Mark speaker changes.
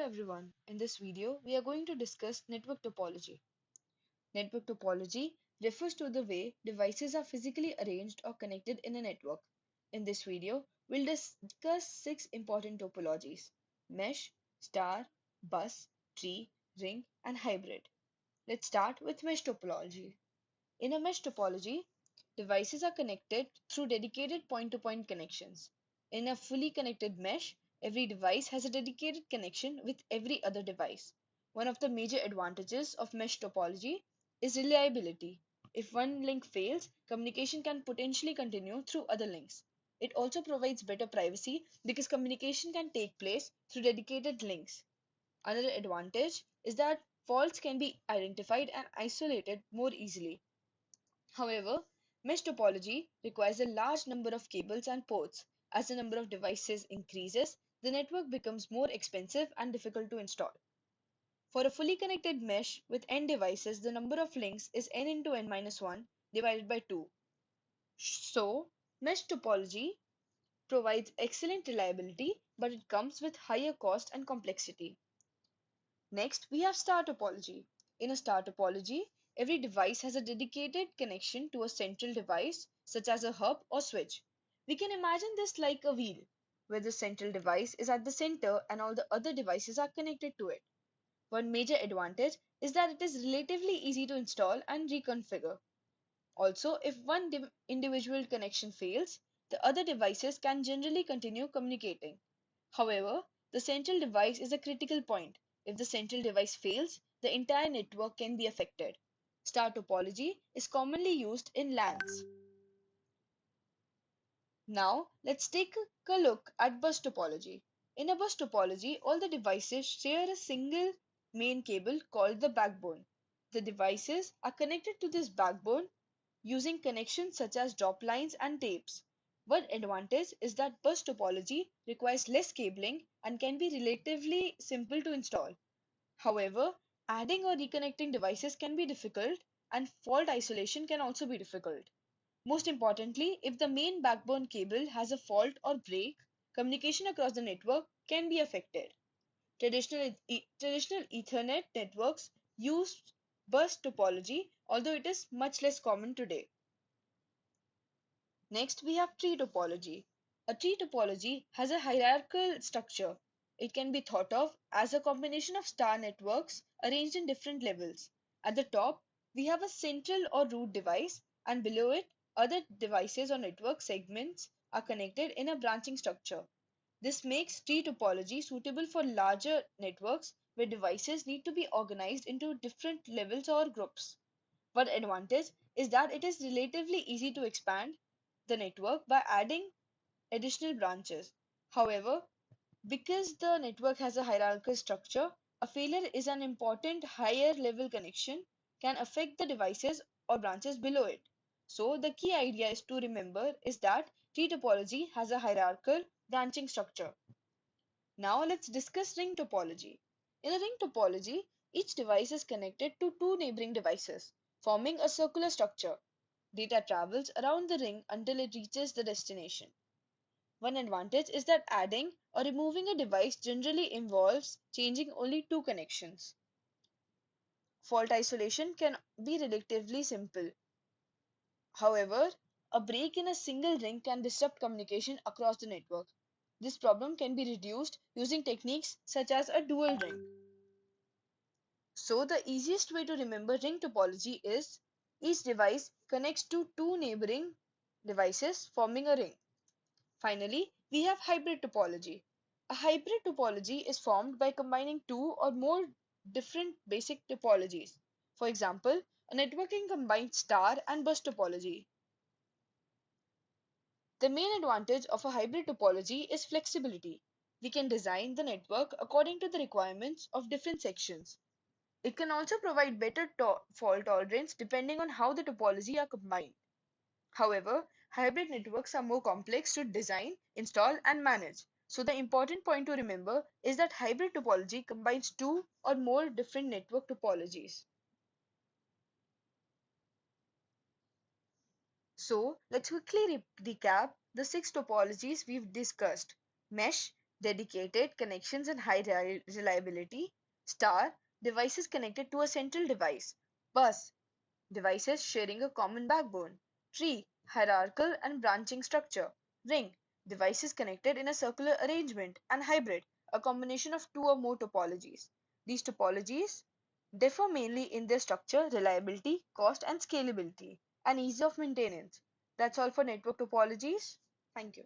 Speaker 1: everyone. In this video, we are going to discuss network topology. Network topology refers to the way devices are physically arranged or connected in a network. In this video, we'll discuss six important topologies: mesh, star, bus, tree, ring, and hybrid. Let's start with mesh topology. In a mesh topology, devices are connected through dedicated point-to-point connections. In a fully connected mesh, every device has a dedicated connection with every other device. One of the major advantages of mesh topology is reliability. If one link fails, communication can potentially continue through other links. It also provides better privacy because communication can take place through dedicated links. Another advantage is that faults can be identified and isolated more easily. However, mesh topology requires a large number of cables and ports. As the number of devices increases, the network becomes more expensive and difficult to install. For a fully connected mesh with n devices, the number of links is n into n minus 1 divided by 2. So, mesh topology provides excellent reliability, but it comes with higher cost and complexity. Next, we have star topology. In a star topology, every device has a dedicated connection to a central device, such as a hub or switch. We can imagine this like a wheel, where the central device is at the center and all the other devices are connected to it. One major advantage is that it is relatively easy to install and reconfigure. Also, if one individual connection fails, the other devices can generally continue communicating. However, the central device is a critical point. If the central device fails, the entire network can be affected. Star topology is commonly used in LANs. Now, let's take a look at bus topology. In a bus topology, all the devices share a single main cable called the backbone. The devices are connected to this backbone using connections such as drop lines and tapes. One advantage is that bus topology requires less cabling and can be relatively simple to install. However, adding or reconnecting devices can be difficult, and fault isolation can also be difficult. Most importantly, if the main backbone cable has a fault or break, communication across the network can be affected. Traditional Ethernet networks use bus topology, although it is much less common today. Next, we have tree topology. A tree topology has a hierarchical structure. It can be thought of as a combination of star networks arranged in different levels. At the top, we have a central or root device, and below it, other devices or network segments are connected in a branching structure. This makes tree topology suitable for larger networks where devices need to be organized into different levels or groups. One advantage is that it is relatively easy to expand the network by adding additional branches. However, because the network has a hierarchical structure, a failure is an important higher level connection can affect the devices or branches below it. So the key idea is to remember is that tree topology has a hierarchical branching structure. Now let's discuss ring topology. In a ring topology, each device is connected to two neighboring devices, forming a circular structure. Data travels around the ring until it reaches the destination. One advantage is that adding or removing a device generally involves changing only two connections. Fault isolation can be relatively simple. However, a break in a single ring can disrupt communication across the network. This problem can be reduced using techniques such as a dual ring. So the easiest way to remember ring topology is each device connects to two neighboring devices forming a ring. Finally, we have hybrid topology. A hybrid topology is formed by combining two or more different basic topologies. For example, a network can combine star and bus topology. The main advantage of a hybrid topology is flexibility. We can design the network according to the requirements of different sections. It can also provide better fault tolerance depending on how the topology are combined. However, hybrid networks are more complex to design, install, and manage. So the important point to remember is that hybrid topology combines two or more different network topologies. So let's quickly recap the six topologies we've discussed: mesh, dedicated connections and high reliability. Star, devices connected to a central device. Bus, devices sharing a common backbone. Tree, hierarchical and branching structure. Ring, devices connected in a circular arrangement. And hybrid, a combination of two or more topologies. These topologies differ mainly in their structure, reliability, cost, and scalability, and ease of maintenance. That's all for network topologies. Thank you.